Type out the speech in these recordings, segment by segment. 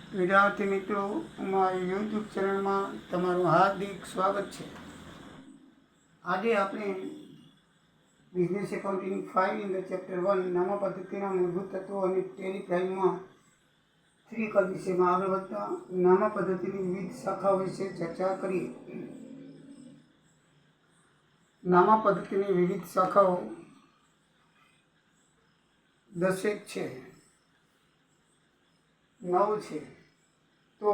વિદ્યાર્થી મિત્રો, અમારી યુટ્યુબ ચેનલમાં તમારું હાર્દિક સ્વાગત છે. આજે આપણે બિઝનેસ એકાઉન્ટિંગ 5 અંદર ચેપ્ટર 1 નામા પદ્ધતિના મૂળભૂત તત્વો અને ટેલી પ્રાઇમમાં 3 કલ વિષયમાં આગળ વધતા નામા પદ્ધતિની વિવિધ શાખાઓ વિશે ચર્ચા કરીએ. નામા પદ્ધતિની વિવિધ શાખાઓ 10 છે, 9 છે. તો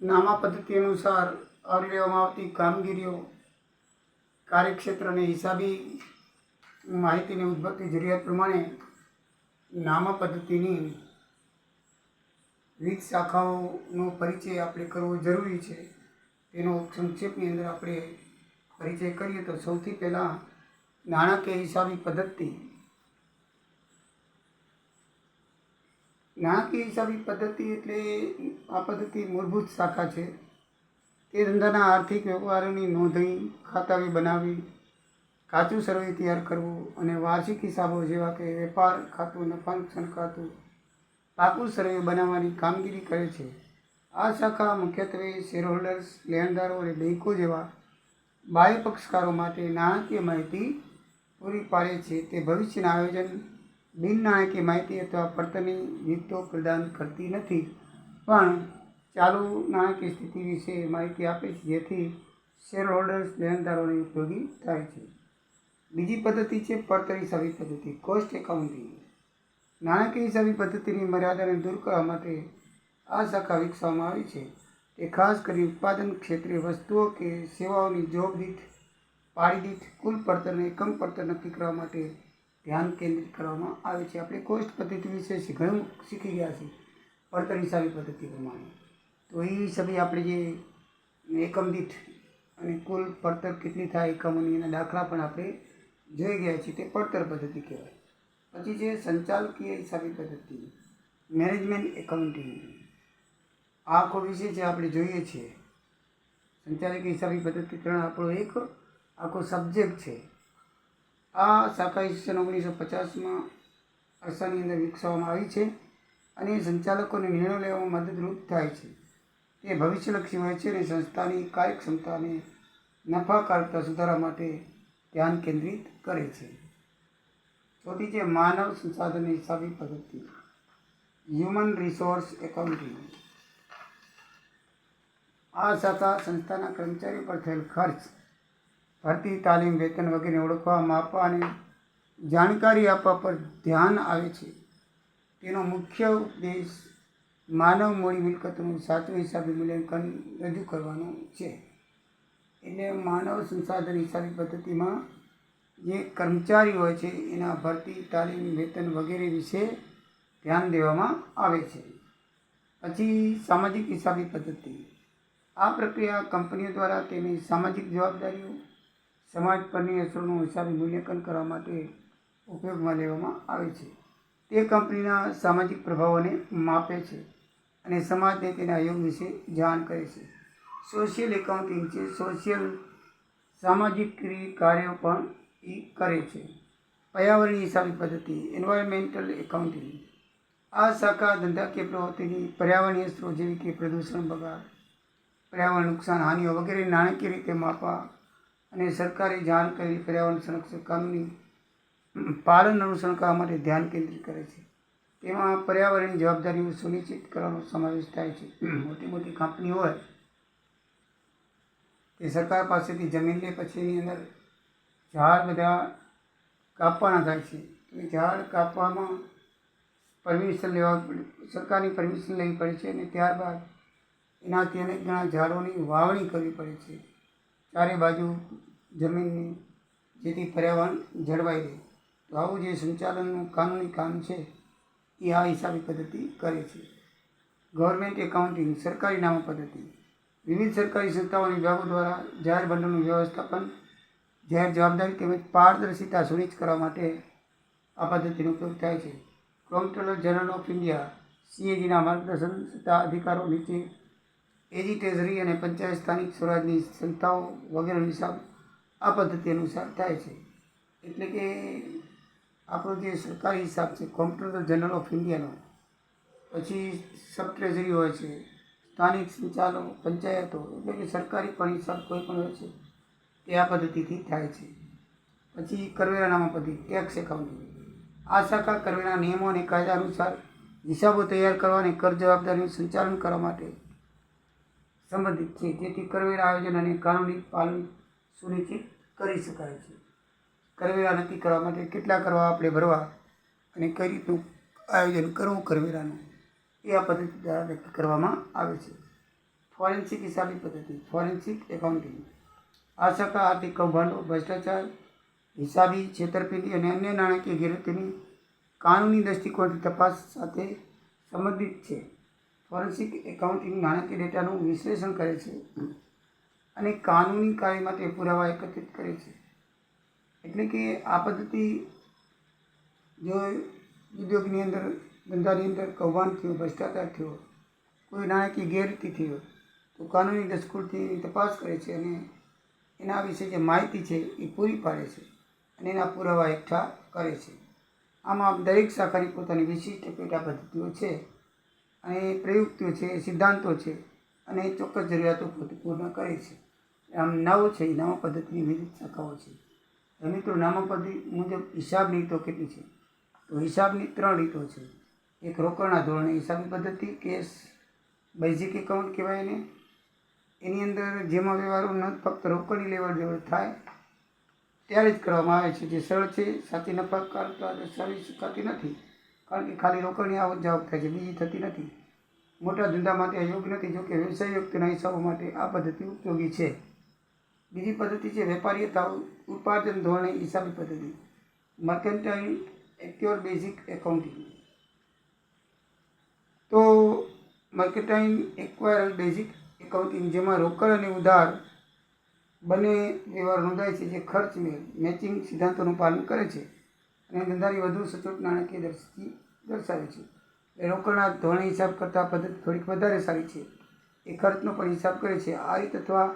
નામા પદ્ધતિ અનુસાર આવરી લેવામાં આવતી કામગીરીઓ, કાર્યક્ષેત્ર અને હિસાબી માહિતીની ઉદ્ભવતી જરૂરિયાત પ્રમાણે નામા પદ્ધતિની વિવિધ શાખાઓનો પરિચય આપણે કરવો જરૂરી છે. તેનો સંક્ષેપની અંદર આપણે પરિચય કરીએ તો સૌથી પહેલાં નાણાકીય હિસાબી પદ્ધતિ. નાણાકીય હિસાબી પદ્ધતિ એટલે આ પદ્ધતિ મૂળભૂત શાખા છે. તે ધંધાના આર્થિક વ્યવહારોની નોંધણી, ખાતાવી બનાવવી, કાચું સર્વે તૈયાર કરવું અને વાર્ષિક હિસાબો જેવા કે વેપાર ખાતું, નફા નુકસાન ખાતું, પાકું સર્વે બનાવવાની કામગીરી કરે છે. આ શાખા મુખ્યત્વે શેરહોલ્ડર્સ, લેણદારો અને બેંકો જેવા બાહ્ય પક્ષકારો માટે નાણાકીય માહિતી પૂરી પાડે છે. તે ભવિષ્યના આયોજન, બિન નાણાકીય માહિતી અથવા પડતરની વિગતો પ્રદાન કરતી નથી, પણ ચાલુ નાણાકીય સ્થિતિ વિશે માહિતી આપે છે, જેથી શેરહોલ્ડર્સ, લેણદારોને ઉપયોગી થાય છે. બીજી પદ્ધતિ છે પડતર હિસાબી પદ્ધતિ, કોસ્ટ એકાઉન્ટિંગ. નાણાકીય હિસાબી પદ્ધતિની મર્યાદાને દૂર કરવા માટે આ શાખા વિકસાવવામાં આવી છે. તે ખાસ કરી ઉત્પાદન ક્ષેત્રે વસ્તુઓ કે સેવાઓની જોબ દીઠ, પાળી દીઠ કુલ પડતરને એકમ પડતર નક્કી કરવા માટે ધ્યાન કેન્દ્રિત કરવામાં આવે છે. આપણે કોસ્ટ પદ્ધતિ વિશે ઘણું શીખી ગયા છીએ પડતર હિસાબી પદ્ધતિ પ્રમાણે. તો એ હિસાબે આપણે જે એકમ દીઠ અને કુલ પડતર કેટલી થાય એકમોની એના દાખલા પણ આપણે જોઈ ગયા છીએ. તે પડતર પદ્ધતિ કહેવાય. પછી છે સંચાલકીય હિસાબી પદ્ધતિ, મેનેજમેન્ટ એકાઉન્ટિંગ. આ આખો વિષય છે આપણે જોઈએ છીએ. સંચાલકીય હિસાબી પદ્ધતિ 3 આપણો એક આખો સબ્જેક્ટ છે. આ શાખા ઈસવીસન 1950માં અરસાની અંદર વિકસાવવામાં આવી છે અને સંચાલકોને નિર્ણયો લેવામાં મદદરૂપ થાય છે. તે ભવિષ્યલક્ષી હોય છે અને સંસ્થાની કાર્યક્ષમતા અને નફાકારકતા સુધારવા માટે ધ્યાન કેન્દ્રિત કરે છે. ચોથી છે માનવ સંસાધન હિસાબી પદ્ધતિ, હ્યુમન રિસોર્સ એકાઉન્ટિંગ. આ શાખા સંસ્થાના કર્મચારીઓ પર થયેલ ખર્ચ, ભરતી, તાલીમ, વેતન વગેરે ઓળખવા, માપવા અને જાણકારી આપવા પર ધ્યાન આવે છે. તેનો મુખ્ય ઉદ્દેશ માનવ મૂડી મિલકતોનું સાચું હિસાબી મૂલ્યાંકન રજૂ કરવાનો છે. એટલે માનવ સંસાધન હિસાબી પદ્ધતિમાં જે કર્મચારી હોય છે એના ભરતી, તાલીમ, વેતન વગેરે વિશે ધ્યાન દેવામાં આવે છે. પછી સામાજિક હિસાબી પદ્ધતિ. આ પ્રક્રિયા કંપનીઓ દ્વારા તેની સામાજિક જવાબદારીઓ, સમાજ પરની અસરોનું હિસાબી મૂલ્યાંકન કરવા માટે ઉપયોગમાં લેવામાં આવે છે. તે કંપનીના સામાજિક પ્રભાવોને માપે છે અને સમાજને તેના યોગ વિશે જાણ કરે છે. સોશિયલ એકાઉન્ટિંગ છે, સોશિયલ સામાજિક કાર્યો પણ એ કરે છે. પર્યાવરણીય હિસાબી પદ્ધતિ, એન્વાયરમેન્ટલ એકાઉન્ટિંગ. આ શાખા ધંધાકીય પ્રવૃત્તિની પર્યાવરણીય અસરો જેવી કે પ્રદૂષણ, બગાડ, પર્યાવરણ નુકસાન, હાનિઓ વગેરે નાણાકીય રીતે માપવા અને સરકારે જાણ કરેલી પર્યાવરણ સંરક્ષણ કાનૂની પાલન અનુસરણ કરવા માટે ધ્યાન કેન્દ્રિત કરે છે. તેમાં પર્યાવરણની જવાબદારીઓ સુનિશ્ચિત કરવાનો સમાવેશ થાય છે. મોટી મોટી કંપની હોય તે સરકાર પાસેથી જમીન લે, પછી એની અંદર ઝાડ બધા કાપવાના થાય છે. એ ઝાડ કાપવામાં પરમિશન લેવા પડે, સરકારની પરમિશન લેવી પડે છે અને ત્યારબાદ એનાથી અનેક ઘણા ઝાડોની વાવણી કરવી પડે છે ચારે બાજુ જમીનની, જેથી પર્યાવરણ જળવાઈ રહે. તો આવું જે સંચાલનનું કાનૂની કામ છે એ આ હિસાબી પદ્ધતિ કરે છે. ગવર્મેન્ટ એકાઉન્ટિંગ, સરકારી નામા પદ્ધતિ. વિવિધ સરકારી સંસ્થાઓ અને વિભાગો દ્વારા જાહેર ભંડોળનું વ્યવસ્થાપન, જાહેર જવાબદારી તેમજ પારદર્શિતા સુનિશ્ચિત કરવા માટે આ પદ્ધતિનો ઉપયોગ થાય છે. કોમ્પ્ટ્રોલર જનરલ ઓફ ઇન્ડિયા CAGના માર્ગદર્શન સત્તા અધિકારો નીચે એજી, ટ્રેઝરી અને પંચાયત સ્થાનિક સ્વરાજની સંસ્થાઓ વગેરેનો હિસાબ આ પદ્ધતિ અનુસાર થાય છે. એટલે કે આપણો જે સરકારી હિસાબ છે કોમ્પ્ટ્રોલર જનરલ ઓફ ઇન્ડિયાનો, પછી સબ ટ્રેઝરી હોય છે, સ્થાનિક સંચાલકો, પંચાયતો, એટલે કે સરકારી પણ હિસાબ કોઈ પણ હોય છે તે આ પદ્ધતિથી થાય છે. પછી કરવેરા નામા પદ્ધતિ, ટેક્સ એકાઉન્ટિંગ. આ શાખા કરવેરા નિયમો અને કાયદા અનુસાર હિસાબો તૈયાર કરવા અને કર જવાબદારીનું સંચાલન કરવા માટે સંબંધિત છે. તેથી કરવેરા આયોજન અને કાનૂની પાલન સુનિશ્ચિત કરી શકાય છે. કરવેરા નક્કી કરવા માટે કેટલા કરવા આપણે ભરવા અને કઈ રીતનું આયોજન કરવું કરવેરાનું, એ આ પદ્ધતિ દ્વારા નક્કી કરવામાં આવે છે. ફોરેન્સિક હિસાબી પદ્ધતિ, ફોરેન્સિક એકાઉન્ટિંગ. આ શાખા આર્થિક કૌભાંડો, ભ્રષ્ટાચાર, હિસાબી છેતરપિંડી અને અન્ય નાણાકીય ગેરરીતિની કાનૂની દૃષ્ટિકોણથી તપાસ સાથે સંબંધિત છે. ફોરેન્સિક એકાઉન્ટિંગ નાણાકીય ડેટાનું વિશ્લેષણ કરે છે અને કાનૂની કાર્ય માટે પુરાવા એકત્રિત કરે છે. એટલે કે આ પદ્ધતિ જો ઉદ્યોગની અંદર, ધંધાની અંદર કૌભાંડ થયું, ભ્રષ્ટાચાર થયો, કોઈ નાણાકીય ગેરરીતિ થયો, તો કાનૂની દૃષ્ટિકોણથી તપાસ કરે છે અને એના વિશે જે માહિતી છે એ પૂરી પાડે છે અને એના પુરાવા એકઠા કરે છે. આમાં દરેક શાખાની પોતાની વિશિષ્ટ પેટા પદ્ધતિઓ છે અને પ્રયુક્તિઓ છે, સિદ્ધાંતો છે અને ચોક્કસ જરૂરિયાતો પૂર્ણ કરે છે. આમ નવ છે, નવ પદ્ધતિની વિવિધ શાખાઓ છે. મિત્રો, નામા પદ્ધતિ મુજબ હિસાબની રીતો કેટલી છે? તો હિસાબની 3 રીતો છે. એક રોકડના ધોરણે હિસાબી પદ્ધતિ, કેશ બેઝિક એકાઉન્ટ કહેવાય એને. એની અંદર જેમાં વ્યવહારો ન ફક્ત રોકડની લેવડ દેવડ થાય ત્યારે જ કરવામાં આવે છે, જે સરળ છે. સાચી નફાકારકતા દર્શાવી શકાતી નથી, કારણ કે ખાલી રોકડની આવક જાવક થાય છે, બીજી થતી નથી. મોટા ધંધા માટે યોગ્ય નથી, જોકે વ્યવસાય વ્યક્તિના હિસાબો માટે આ પદ્ધતિ ઉપયોગી છે. બીજી પદ્ધતિ છે વેપારી અથવા ઉત્પાદન ધોરણે હિસાબી પદ્ધતિ, મર્કેન્ટાઇલ એક્યોર બેઝિક એકાઉન્ટિંગ. તો મર્કેન્ટાઇલ એક્વાયર બેઝિક એકાઉન્ટિંગ, જેમાં રોકડ અને ઉધાર બંને વ્યવહાર નોંધાય છે, જે ખર્ચ મેચિંગ સિદ્ધાંતોનું પાલન કરે છે અને ધંધાની વધુ સચોટ નાણાકીય દ્રષ્ટિ દર્શાવે છે. રોકડના ધોરણે હિસાબ કરતાં પદ્ધતિ થોડીક વધારે સારી છે. એ ખર્ચનો પણ હિસાબ કરે છે. આ રીત અથવા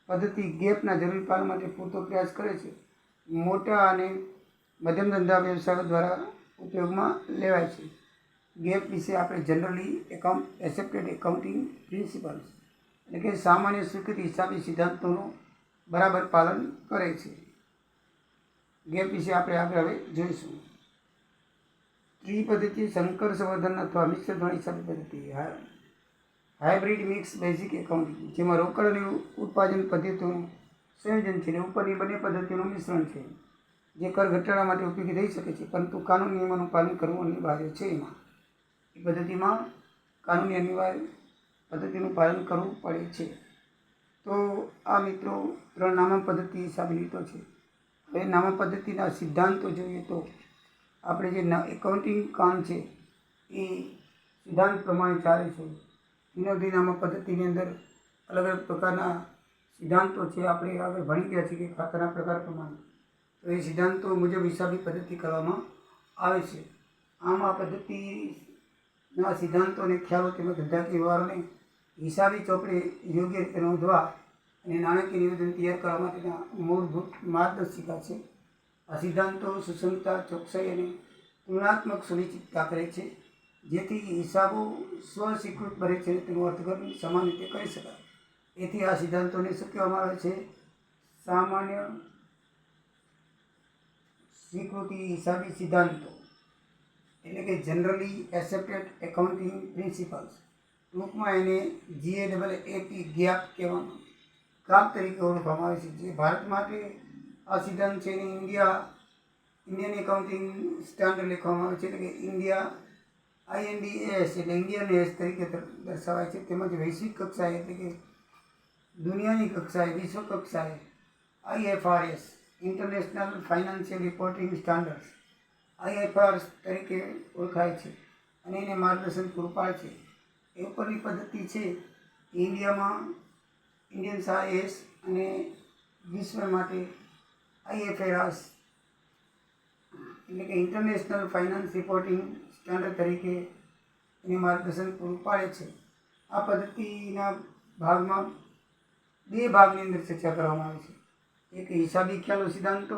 પદ્ધતિ ગેપના જરૂરી પાલન માટે પૂરતો પ્રયાસ કરે છે. મોટા અને મધ્યમ ધંધા વ્યવસાયો દ્વારા ઉપયોગમાં લેવાય છે. ગેપ વિશે આપણે જનરલી એક્સેપ્ટેડ એકાઉન્ટિંગ પ્રિન્સિપલ્સ, એટલે કે સામાન્ય સ્વીકૃત હિસાબી સિદ્ધાંતોનું બરાબર પાલન કરે છે. ગેપ વિશે આપણે આગળ હવે જોઈશું. ત્રીજી પદ્ધતિ સંકર સંવર્ધન અથવા મિશ્ર ધોરણે હિસાબી પદ્ધતિ, હાઇબ્રિડ મિક્સ બેઝિક એકાઉન્ટિંગ, જેમાં રોકડ અને ઉત્પાદન પદ્ધતિઓનું સંયોજન છે. ઉપરની બંને પદ્ધતિઓનું મિશ્રણ છે, જે કર ઘટાડા માટે ઉપયોગી થઈ શકે છે, પરંતુ કાનૂની નિયમોનું પાલન કરવું અનિવાર્ય છે. એ પદ્ધતિમાં કાનૂની અનિવાર્ય પદ્ધતિનું પાલન કરવું પડે છે. તો આ મિત્રો 3 નામા પદ્ધતિ હિસાબી રીતો છે. હવે નામા પદ્ધતિના સિદ્ધાંતો જોઈએ તો આપણે જે એકાઉન્ટિંગ કામ છે એ સિદ્ધાંત પ્રમાણે ચાલે છે. વિનોદી નામા પદ્ધતિની અંદર અલગ અલગ પ્રકારના સિદ્ધાંતો છે. આપણે આગળ ભણી ગયા છીએ કે ખાતાના પ્રકાર પ્રમાણે, તો એ સિદ્ધાંતો મુજબ હિસાબી પદ્ધતિ કરવામાં આવે છે. આમ આ પદ્ધતિના સિદ્ધાંતો અને ખ્યાલો તેમજ ધંધાકીય વ્યવહારોને હિસાબી ચોપડે યોગ્ય રીતે નોંધવા અને નાણાકીય નિવેદન તૈયાર કરવા માટેના મૂળભૂત માર્ગદર્શિકા છે. આ સિદ્ધાંતો સુસંગતતા, ચોકસાઈ અને તુલનાત્મક સુનિશ્ચિતતા કરે છે, જેથી હિસાબો સ્વસ્વીકૃત બને છે અને તેનું અર્થઘટન સમાન રીતે કરી શકાય. એથી આ સિદ્ધાંતોને શું કહેવામાં આવે છે? સામાન્ય સ્વીકૃતિ હિસાબી સિદ્ધાંતો, એટલે કે જનરલી એક્સેપ્ટેડ એકાઉન્ટિંગ પ્રિન્સિપલ્સ. ટૂંકમાં એને GAAP ગેપ કહેવામાં, ગાપ તરીકે ઓળખવામાં આવે છે. જે ભારત માટે આ સિદ્ધાંત છે એને ઇન્ડિયન એકાઉન્ટિંગ સ્ટાન્ડર્ડ લખવામાં આવે છે, એટલે કે ઇન્ડિયા INDAS એટલે ઇન્ડિયન એસ તરીકે દર્શાવાય છે. તેમજ વૈશ્વિક કક્ષાએ, એટલે કે દુનિયાની કક્ષાએ, વિશ્વ કક્ષાએ IFRS international financial reporting standards IFRS તરીકે ઓળખાય છે અને એને માર્ગદર્શન પૂરું પાડે છે. એ ઉપરની પદ્ધતિ છે ઇન્ડિયામાં ઇન્ડિયન IAS અને વિશ્વ માટે IFRS એટલે કે ઇન્ટરનેશનલ ફાઇનાન્સ રિપોર્ટિંગ સ્ટાન્ડર્ડ તરીકે એને માર્ગદર્શન પૂરું પાડે છે. આ પદ્ધતિના ભાગમાં 2 ભાગની અંદર ચર્ચા કરવામાં આવે છે. એક હિસાબી ખ્યાલો સિદ્ધાંતો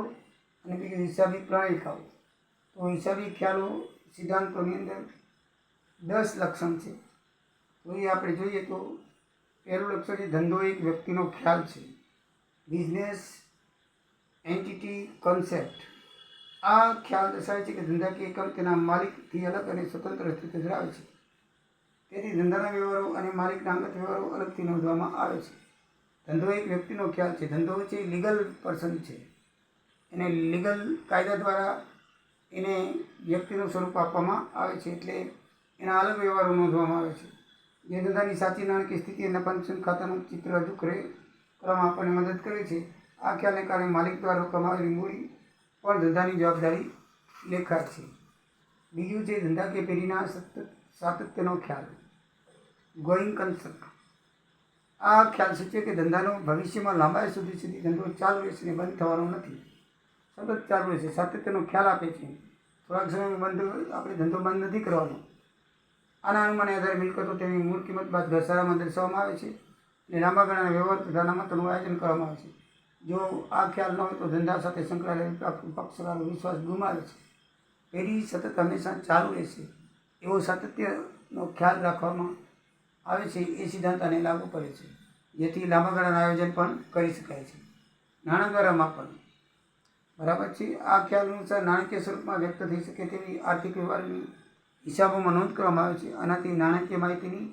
અને બીજું હિસાબી પ્રણાલિકાઓ. તો હિસાબી ખ્યાલો સિદ્ધાંતોની અંદર 10 લક્ષણ છે. તો એ આપણે જોઈએ તો પહેલું લક્ષણ છે ધંધો એક વ્યક્તિનો ખ્યાલ છે. Business entity concept. આ ખ્યાલ દર્શાવે છે કે ધંધાકીય એકમ તેના માલિકથી અલગ અને સ્વતંત્ર અસ્તિત્વ ધરાવે છે. તેથી ધંધાના વ્યવહારો અને માલિકના અંગત વ્યવહારો અલગથી નોંધવામાં આવે છે. ધંધો એક વ્યક્તિનો ખ્યાલ છે. ધંધો છે લીગલ પર્સન છે. એને લીગલ કાયદા દ્વારા એને વ્યક્તિનું સ્વરૂપ આપવામાં આવે છે, એટલે એના અલગ વ્યવહારો નોંધવામાં આવે છે. જે ધંધાની સાચી નાણાકીય સ્થિતિ અને નફા નુકસાન ખાતાનું ચિત્ર રજૂ કરવામાં આપણને મદદ કરે છે. આ ખ્યાલને કારણે માલિક દ્વારા કમાવેલી મૂડી પણ ધંધાની જવાબદારી લેખાય છે. બીજું છે ધંધાકીય પેઢીના સાતત્યનો ખ્યાલ, ગોઈંગ કન્સેપ્ટ. આ ખ્યાલ સૂચવે કે ધંધાનો ભવિષ્યમાં લાંબા સુધી ધંધો ચાલુ રહેશે અને બંધ થવાનો નથી, સતત ચાલુ રહેશે. સાતત્યનો ખ્યાલ આપે છે. થોડાક સમયમાં આપણે ધંધો બંધ નથી કરવાનો. આના અનુમાને આધારે મિલકતો તેની મૂળ કિંમત બાદ ઘસારામાં દર્શાવવામાં આવે છે અને લાંબા ગાળાના વ્યવહાર તથા અનામતોનું આયોજન કરવામાં આવે છે. જો આ ખ્યાલ ન હોય તો ધંધા સાથે સંકળાયેલા પક્ષકારો વિશ્વાસ ગુમાવે છે. પેઢી સતત હંમેશા ચાલુ રહેશે એવો સાતત્યનો ખ્યાલ રાખવામાં આવે છે. એ સિદ્ધાંત આને લાગુ પડે છે, જેથી લાંબા ગાળાના આયોજન પણ કરી શકાય છે. નાણાં દ્વારા માપન. બરાબર છે. આ ખ્યાલ અનુસાર નાણાકીય સ્વરૂપમાં વ્યક્ત થઈ શકે તેવી આર્થિક વ્યવહારની હિસાબોમાં નોંધ કરવામાં આવે છે. આનાથી નાણાકીય માહિતીની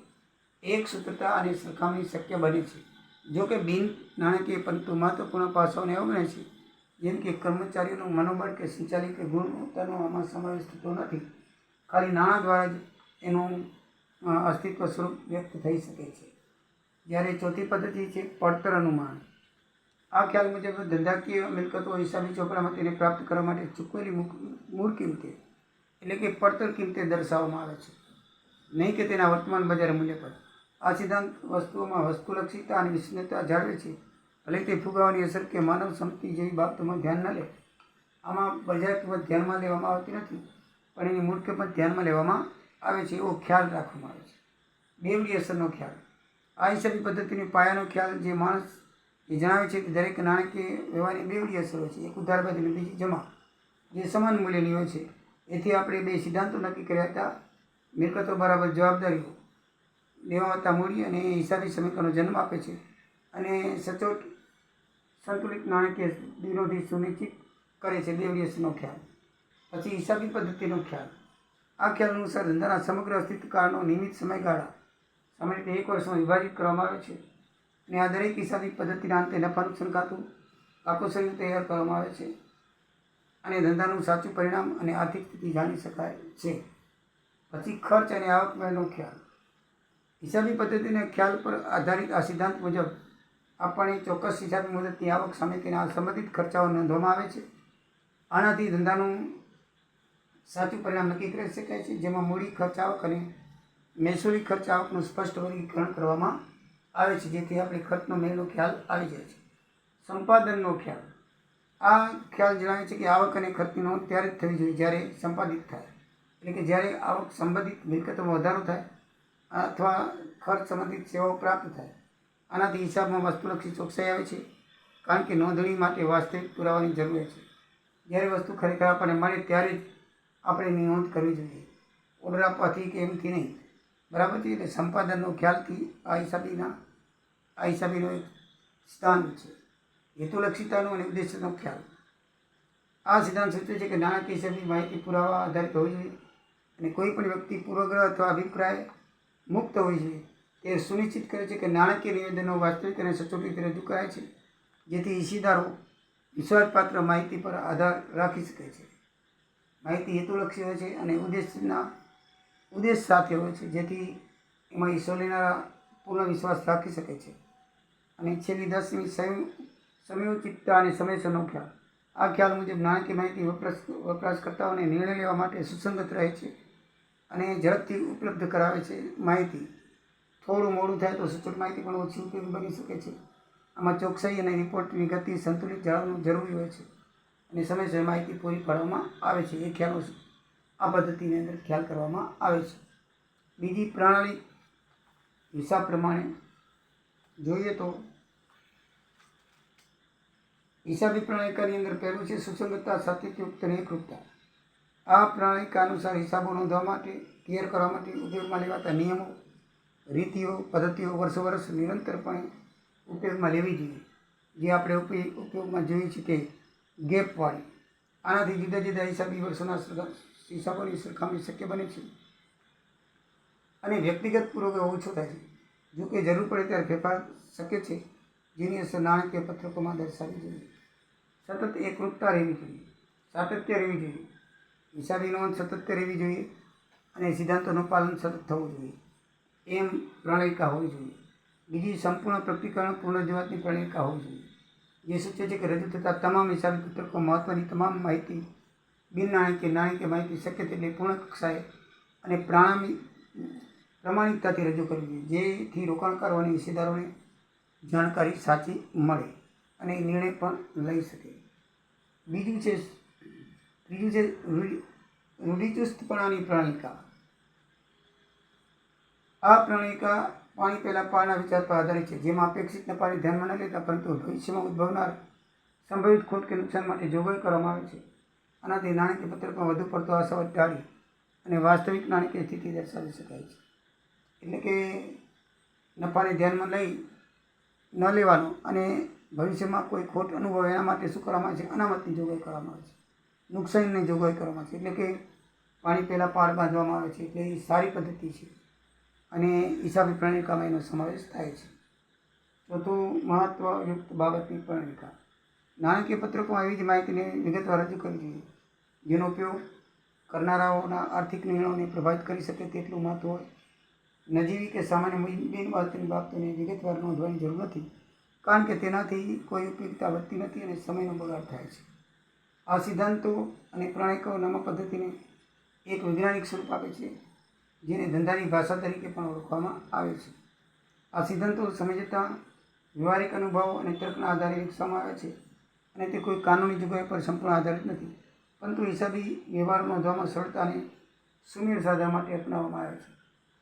એક સૂત્રતા અને સરખામણી શક્ય બને છે. જો કે બિન નાણાકીય પરંતુ મહત્વપૂર્ણ પાસાઓને અવગણે છે, જેમ કે કર્મચારીઓનું મનોબળ કે સંચાલિત ગુણવત્તાનો આમાં સમાવેશ થતો નથી. ખાલી નાણાં દ્વારા જ એનું અસ્તિત્વ સ્વરૂપ વ્યક્ત થઈ શકે છે. જ્યારે ચોથી પદ્ધતિ છે પડતર અનુમાન. આ ખ્યાલ મુજબ ધંધાકીય મિલકતો હિસાબી ચોપડામાં તેને પ્રાપ્ત કરવા માટે ચૂકવેલી મૂળ કિંમતે એટલે કે પડતર કિંમતે દર્શાવવામાં આવે છે, નહીં કે તેના વર્તમાન બજાર મૂલ્ય પર. આ સિદ્ધાંત વસ્તુઓમાં વસ્તુલક્ષિતા અને વિશ્વસનીયતા જાળવે છે, ભલે તે ફુગાવાની અસર કે માનવ સંપત્તિ જેવી બાબતોમાં ધ્યાન ન લે. આમાં બજાર કિંમત ધ્યાનમાં લેવામાં આવતી નથી, પણ એની મૂળ કિંમત ધ્યાનમાં લેવામાં આવે છે એવો ખ્યાલ રાખવામાં આવે છે. બેવડી અસરનો ખ્યાલ. આ હિસાબી પદ્ધતિનો પાયાનો ખ્યાલ જે માણસ એ જણાવે છે કે દરેક નાણાકીય વ્યવહારની બેવડી અસર હોય છે. એક ઉધાર બાદ અને બીજી જમા, જે સમાન મૂલ્યની હોય છે. એથી આપણે બે સિદ્ધાંતો નક્કી કર્યા હતા: મિલકતો બરાબર જવાબદારીઓ, લેવાતા મૂડી અને હિસાબી સમીકરણનો જન્મ આપે છે અને સચોટ સંતુલિત નાણાકીય વિરોધી સુનિશ્ચિત કરે છે. બેવડી અસરનો ખ્યાલ. પછી હિસાબી પદ્ધતિનો ખ્યાલ. આ ખ્યાલ અનુસાર ધંધાના સમગ્ર અસ્તિત્વકાળનો નિયમિત સમયગાળા સામાન્ય રીતે 1 વર્ષમાં વિભાજિત કરવામાં આવે છે અને આ દરેક હિસાબી પદ્ધતિના અંતે નફા નુકસાન ખાતું કાકોસરી તૈયાર કરવામાં આવે છે અને ધંધાનું સાચું પરિણામ અને આર્થિક સ્થિતિ જાણી શકાય છે. પછી ખર્ચ અને આવકનો ખ્યાલ. હિસાબી પદ્ધતિના ખ્યાલ પર આધારિત આ સિદ્ધાંત મુજબ આપણને ચોક્કસ હિસાબી મુદતની આવક સામે તેના સંબંધિત ખર્ચાઓ નોંધવામાં આવે છે. આનાથી ધંધાનું સાચું પરિણામ નક્કી કરી શકાય છે, જેમાં મૂડી ખર્ચ આવક અને મહેસૂલી ખર્ચ આવકનું સ્પષ્ટ વર્ગીકરણ કરવામાં આવે છે, જેથી આપણે ખર્ચનો મેળનો ખ્યાલ આવી જાય છે. સંપાદનનો ખ્યાલ. આ ખ્યાલ જણાવે છે કે આવક અને ખર્ચની નોંધ ત્યારે જ થવી જોઈએ જ્યારે સંપાદિત થાય, એટલે કે જ્યારે આવક સંબંધિત મિલકતોમાં વધારો થાય અથવા ખર્ચ સંબંધિત સેવાઓ પ્રાપ્ત થાય. આનાથી હિસાબમાં વસ્તુલક્ષી ચોકસાઈ આવે છે, કારણ કે નોંધણી માટે વાસ્તવિક પુરાવાની જરૂર છે. જ્યારે વસ્તુ ખરેખર આપણને મળે ત્યારે જ આપણે એની નોંધ કરવી જોઈએ, ઓર્ડર આપવાથી કે એમથી નહીં. બરાબર છે. એટલે સંપાદનનો ખ્યાલથી આ હિસાબીનો એક સિદ્ધાંત છે. હેતુલક્ષિતાનો અને ઉદ્દેશ્યનો ખ્યાલ. આ સિદ્ધાંત સૂચવે છે કે નાણાકીય હિસાબી માહિતી પુરાવા આધારિત હોવી જોઈએ અને કોઈ પણ વ્યક્તિ પૂર્વગ્રહ અથવા અભિપ્રાય મુક્ત હોવી જોઈએ. તે સુનિશ્ચિત કરે છે કે નાણાકીય નિવેદનો વાસ્તવિક અને સચોટ રીતે રજૂ કરાય છે, જેથી હિસ્સેદારો વિશ્વાસપાત્ર માહિતી પર આધાર રાખી શકે છે. માહિતી હેતુલક્ષી હોય છે અને ઉદ્દેશ સાથે હોય છે, જેથી એમાં હિસ્સો લેનારા પૂર્ણ વિશ્વાસ રાખી શકે છે. અને છેલ્લી 10મી સમયોચિતતા અને સમયસરનો ખ્યાલ. આ ખ્યાલ મુજબ નાણાકીય માહિતી વપરાશકર્તાઓને નિર્ણય લેવા માટે સુસંગત રહે છે અને ઝડપથી ઉપલબ્ધ કરાવે છે. માહિતી થોડું મોડું થાય તો સચોટ માહિતી પણ ઓછી ઉપયોગી બની શકે છે. આમાં ચોકસાઈ અને રિપોર્ટની ગતિ સંતુલિત જાળવવું જરૂરી હોય છે અને સમયસર માહિતી પૂરી પાડવામાં આવે છે. એ ખ્યાલો આ પદ્ધતિની અંદર ખ્યાલ કરવામાં આવે છે. બીજી પ્રણાલી હિસાબ પ્રમાણે જોઈએ તો હિસાબી પ્રણાલિકાની અંદર પહેલું છે સુસંગતતા, સાતત્યયુક્ત અને એકરૂપતા. આ પ્રણાલિકા અનુસાર હિસાબો નોંધવા માટે ક્લિયર કરવા માટે ઉપયોગમાં લેવાતા નિયમો, રીતિઓ, પદ્ધતિઓ વર્ષ નિરંતરપણે ઉપયોગમાં લેવી જોઈએ. જે આપણે ઉપયોગમાં જોઈએ છીએ તે ગેપવાળી. આનાથી જુદા જુદા હિસાબી વર્ષોના હિસાબોની સરખામણી શક્ય બને છે અને વ્યક્તિગત પુરોગો ઓછો થાય છે. જો કે જરૂર પડે ત્યારે ફેરફાર શક્ય છે, જેની અસર નાણાકીય પત્રકોમાં દર્શાવવી જોઈએ. સતત એકરૂપતા રહેવી જોઈએ, સાતત્ય રહેવી જોઈએ. હિસાબી નોંધ સાતત્ય રહેવી જોઈએ અને સિદ્ધાંતોનું પાલન સતત થવું જોઈએ, એમ પ્રણાલિકા હોવી જોઈએ. બીજી સંપૂર્ણ પ્રકટીકરણ પૂર્ણ જવાબની પ્રણાલિકા હોવી જોઈએ, જે સૂચવે છે કે રજૂ થતા તમામ હિસાબી પત્રકો મહત્ત્વની તમામ માહિતી, બિન નાણાકીય માહિતી શક્ય તેટલી પૂર્ણ કક્ષાએ અને પ્રમાણિકતાથી રજૂ કરવી જોઈએ, જેથી રોકાણકારો અને હિસ્સેદારોને જાણકારી સાચી મળે અને નિર્ણય પણ લઈ શકે. ત્રીજું છે રૂઢિચુસ્તપણાની પ્રણાલિકા. આ પ્રણાલિકા પાણી પહેલાં પાળના વિચાર પર આધારિત છે, જેમાં અપેક્ષિત નફાને ધ્યાનમાં ન લેતા પરંતુ ભવિષ્યમાં ઉદ્ભવનાર સંભવિત ખોટ કે નુકસાન માટે જોગવાઈ કરવામાં આવે છે. આનાથી નાણાકીય પત્રકમાં વધુ પડતો આશાવાદ ટાળી અને વાસ્તવિક નાણાકીય સ્થિતિ દર્શાવી શકાય છે. એટલે કે નફાને ધ્યાનમાં લઈ ન લેવાનો અને ભવિષ્યમાં કોઈ ખોટ અનુભવે એના માટે શું કરવામાં આવે છે? અનામતની જોગવાઈ કરવામાં આવે છે, નુકસાનની જોગવાઈ કરવામાં આવે છે. એટલે કે પાણી પહેલાં પાળ બાંધવામાં આવે છે. એટલે એ સારી પદ્ધતિ છે અને હિસાબી પ્રણાલિકામાં એનો સમાવેશ થાય છે. ચોથું મહત્વયુક્ત બાબતની પ્રણાલિકા. નાણાકીય પત્રકોમાં એવી જ માહિતીને વિગતવાર રજૂ કરવી જોઈએ, જેનો ઉપયોગ કરનારાઓના આર્થિક નિર્ણયોને પ્રભાવિત કરી શકે તેટલું મહત્વ હોય. નજીવી કે સામાન્ય બિનવાસ્તવિક બાબતોને વિગતવાર નોંધવાની જરૂર નથી, કારણ કે તેનાથી કોઈ ઉપયોગિતા વધતી નથી અને સમયનો બગાડ થાય છે. આ સિદ્ધાંતો અને પ્રણાલિકાઓ નામા પદ્ધતિને એક વૈજ્ઞાનિક સ્વરૂપ આપે છે, જેને ધંધાની ભાષા તરીકે પણ ઓળખવામાં આવે છે. આ સિદ્ધાંતો સમય જતાં વ્યવહારિક અનુભવો અને તર્કના આધારે વિકસાવવામાં આવે છે અને તે કોઈ કાનૂની જોગવાઈ પર સંપૂર્ણ આધારિત નથી, પરંતુ હિસાબી વ્યવહાર નોંધવામાં સરળતા અને સુમેળ સાધવા માટે અપનાવવામાં આવે છે.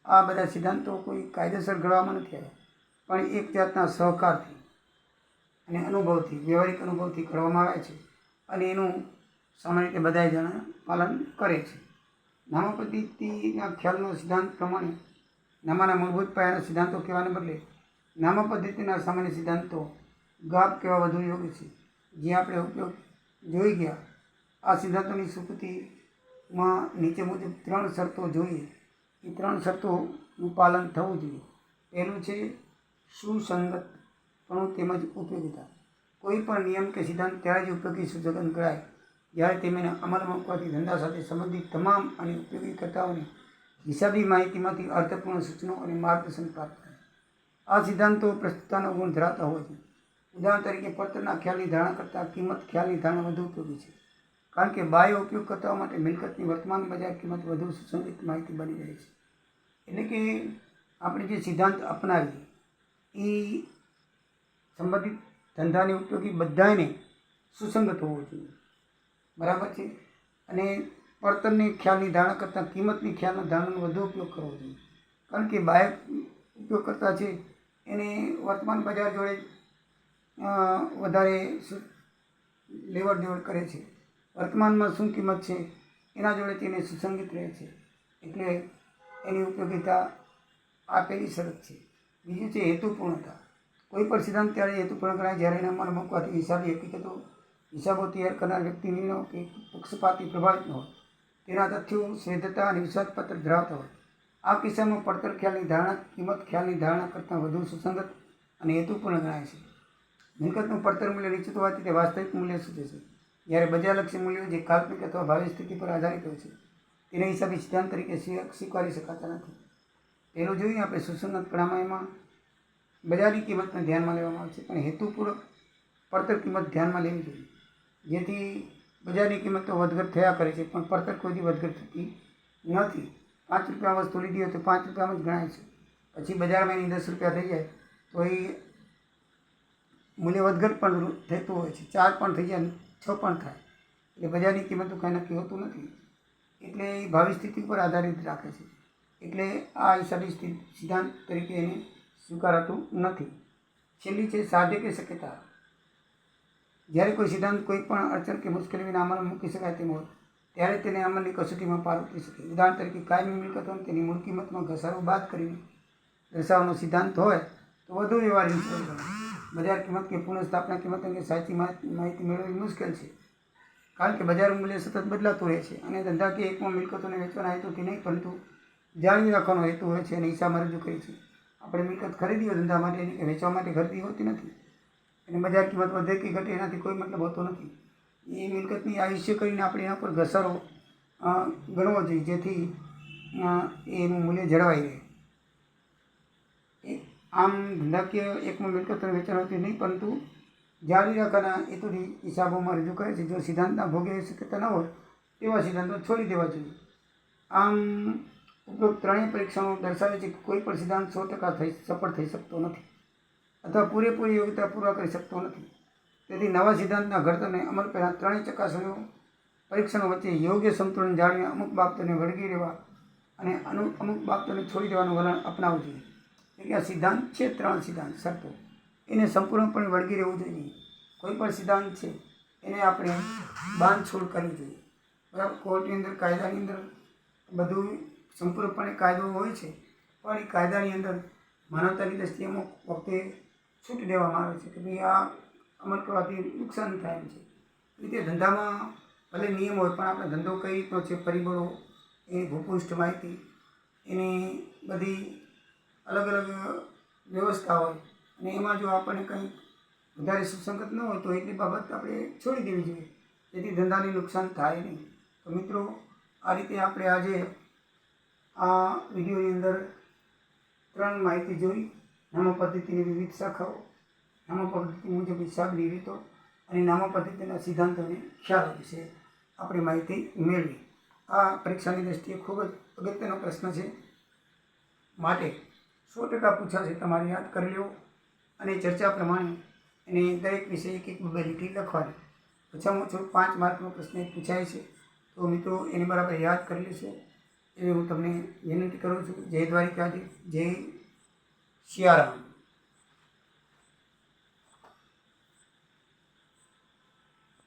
આ બધા સિદ્ધાંતો કોઈ કાયદેસર ઘડવામાં નથી આવ્યા, પણ એક જાતના સહકારથી અને અનુભવથી, વ્યવહારિક અનુભવથી ઘડવામાં આવે છે અને એનું સામાન્ય રીતે બધા જણા પાલન કરે છે. નામા પદ્ધતિના ખ્યાલનો સિદ્ધાંત પ્રમાણે નામાના મૂળભૂત પાયાના સિદ્ધાંતો કહેવાને બદલે નામા પદ્ધતિના સામાન્ય સિદ્ધાંતો ગાપ કહેવા વધુ યોગ્ય છે, જે આપણે ઉપયોગ જોઈ ગયા. આ સિદ્ધાંતોની સ્વીકૃતિમાં નીચે મુજબ 3 શરતો જોઈએ. એ 3 શરતોનું પાલન થવું જોઈએ. પહેલું છે સુસંગતપણું તેમજ ઉપયોગિતા. કોઈ પણ નિયમ કે સિદ્ધાંત ત્યારે જ ઉપયોગી સુસંગત ગણાય જ્યારે તેને અમલમાં મૂકવાથી ધંધા સાથે સંબંધિત તમામ અને ઉપયોગીકર્તાઓને હિસાબી માહિતીમાંથી અર્થપૂર્ણ સૂચનો અને માર્ગદર્શન પ્રાપ્ત થાય. આ સિદ્ધાંતો પ્રસ્તુતતાનો ગુણ ધરાવતા હોય છે. ઉદાહરણ તરીકે પડતરના ખ્યાલની ધારણા કરતાં કિંમત ખ્યાલની ધારણા વધુ ઉપયોગી છે, કારણ કે બાહ્ય ઉપયોગકર્તાઓ માટે મિલકતની વર્તમાન બજાર કિંમત વધુ સુસંગત માહિતી બની રહે છે. એટલે કે આપણે જે સિદ્ધાંત અપનાવીએ એ સંબંધિત ધંધાને ઉપયોગી બધાને સુસંગત હોવો જોઈએ, બરાબર છે. અને પડતરની ખ્યાલની ધારણા કરતાં કિંમતની ખ્યાલના ધારણાનો વધુ ઉપયોગ કરવો જોઈએ, કારણ કે બાહ્ય ઉપયોગકર્તા છે એને વર્તમાન બજાર જોડે વધારે લેવડ દેવડ કરે છે. વર્તમાનમાં શું કિંમત છે એના જોડે તેને સુસંગત રહે છે, એટલે એની ઉપયોગિતા આ પહેલી શરત છે. બીજું છે હેતુપૂર્ણતા. કોઈ પણ સિદ્ધાંત ત્યારે હેતુપૂર્ણ ગણાય જ્યારે એના અમલમાં મૂકવાથી હિસાબો તૈયાર કરનાર વ્યક્તિ નિર્ણયો કે પક્ષપાતી પ્રભાવિત ન હોય, તેના તથ્યો શ્રેષ્ઠતા અને વિશ્વાસપાત્ર ધરાવતા હોય. આ કિસ્સામાં પડતર ખ્યાલની ધારણા કિંમત ખ્યાલની ધારણા કરતાં વધુ સુસંગત અને હેતુપૂર્ણ ગણાય છે. મિલકતનું પડતર મૂલ્ય નીચું હોવાથી તે વાસ્તવિક મૂલ્ય સૂચવે છે, જ્યારે બજારલક્ષી મૂલ્યો જે કાલ્પનિક અથવા ભાવિ સ્થિતિ પર આધારિત હોય છે તેને હિસાબી સિદ્ધાંત તરીકે સ્વીકારી શકાતા નથી. પહેલું જોઈએ આપણે સુસંગતપણામાં, એમાં બજારની કિંમતને ધ્યાનમાં લેવામાં આવે છે, પણ હેતુપૂર્વક પડતર કિંમત ધ્યાનમાં લેવી જોઈએ, જેથી બજારની કિંમત તો વધઘટ થયા કરે છે પણ પડતર કોઈથી વધઘટ થતી નથી. 5 રૂપિયામાં વસ્તુ લીધી હોય તો 5 રૂપિયામાં જ ગણાય છે. પછી બજારમાં એની 10 રૂપિયા થઈ જાય તો એ મૂલ્ય વધઘટ પણ થતું હોય છે, 4 પણ થઈ જાય, 6 પણ થાય. એટલે બજારની કિંમત તો કંઈ નક્કી હોતું નથી, એટલે એ ભાવિ સ્થિતિ પર આધારિત રાખે છે. એટલે આ હિસાબી સિદ્ધાંત તરીકે એને સ્વીકારાતું નથી. છેલ્લી છે સાધ્ય કે શક્યતા. જ્યારે કોઈ સિદ્ધાંત કોઈ પણ અડચણ કે મુશ્કેલી વિના અમલમાં મૂકી શકાય તેમ હોય ત્યારે તેને અમલની કસોટીમાં પાર ઉતરી શકે. ઉદાહરણ તરીકે કાયમી મિલકત હોય તેની મૂળ કિંમતમાં ઘસારો બાદ કરીને દર્શાવવાનો સિદ્ધાંત હોય તો વધુ વ્યવહારિક ગણાય. બજાર કિંમત કે પુનઃસ્થાપના કિંમત અંગે સાચી માહિતી મેળવવી મુશ્કેલ છે, કારણ કે બજાર મૂલ્ય સતત બદલાતું રહે છે અને ધંધાકીય એકમાં મિલકતોને વેચવાના હેતુથી નહીં પરંતુ જાળવી રાખવાનો હેતુ હોય છે અને હિસાબમાં રજૂ કરી છે. આપણે મિલકત ખરીદી હોય ધંધા માટે કે વેચવા માટે ખરીદી હોતી નથી, અને બજાર કિંમત વધે કે ઘટે એનાથી કોઈ મતલબ હોતો નથી. એ મિલકતની આયુષ્ય કરીને આપણે એના પર ઘસારો ગણવો જોઈએ, જેથી એનું મૂલ્ય જળવાઈ રહે. આમ ધંધાકીય એકમાં મિલકતોને વેચાણ નહીં પરંતુ જાળવી રાખવાના હેતુથી હિસાબોમાં રજૂ કરે છે. જો સિદ્ધાંતના ભોગે શક્યતા ન હોય તેવા સિદ્ધાંતો છોડી દેવા જોઈએ. આમ ઉપરોક્ત ત્રણેય પરીક્ષણો દર્શાવે છે કે કોઈ પણ સિદ્ધાંત 100% સફળ થઈ શકતો નથી અથવા પૂરેપૂરી યોગ્યતા પૂરા કરી શકતો નથી. તેથી નવા સિદ્ધાંતના ઘડતરને અમલ પહેલાં ત્રણેય ચકાસણીઓ પરીક્ષણો વચ્ચે યોગ્ય સંતુલન જાળવીને અમુક બાબતોને વળગી રહેવા અને અમુક બાબતોને છોડી દેવાનું વલણ અપનાવવું જોઈએ. એટલે આ સિદ્ધાંત છે, 3 સિદ્ધાંત શરતો, એને સંપૂર્ણપણે વળગી રહેવું જોઈએ. કોઈ પણ સિદ્ધાંત છે એને આપણે બાંધછોડ કરવી જોઈએ. બરાબર, કોર્ટની અંદર કાયદાની અંદર બધું સંપૂર્ણપણે કાયદો હોય છે, પણ એ કાયદાની અંદર માનવતાની દ્રષ્ટિએ અમુક વખતે છૂટ દેવામાં આવે છે કે ભાઈ આ અમલ કરવાથી નુકસાન થાય છે. એ રીતે ધંધામાં ભલે નિયમ હોય પણ આપણે ધંધો કઈ રીતનો છે, પરિબળો, એ ભૂપૃષ્ઠ માહિતી, એની બધી અલગ અલગ વ્યવસ્થા હોય અને એમાં જો આપણને કંઈ વધારે સુસંગત ન હોય તો એટલી બાબત આપણે છોડી દેવી જોઈએ, જેથી ધંધાને નુકસાન થાય નહીં. તો મિત્રો, આ રીતે આપણે આજે આ વિડીયોની અંદર 3 માહિતી જોઈ. નામા પદ્ધતિની વિવિધ શાખાઓ, નામા પદ્ધતિ મુજબ હિસાબની રીતો અને નામા પદ્ધતિના સિદ્ધાંતોને ખ્યાલ વિશે આપણે માહિતી મેળવી. આ પરીક્ષાની દ્રષ્ટિએ ખૂબ જ અગત્યનો પ્રશ્ન છે, માટે 100% પૂછાશે. તમારે યાદ કરી લેવો અને ચર્ચા પ્રમાણે એને દરેક વિષય એક લીટી લખવાની. ઓછામાં ઓછો 5 માર્કનો પ્રશ્ન પૂછાય છે, તો મિત્રો એને બરાબર યાદ કરી લેશો એવી હું તમને વિનંતી કરું છું. જય દ્વારિકાધીશ, જય સિયારામ.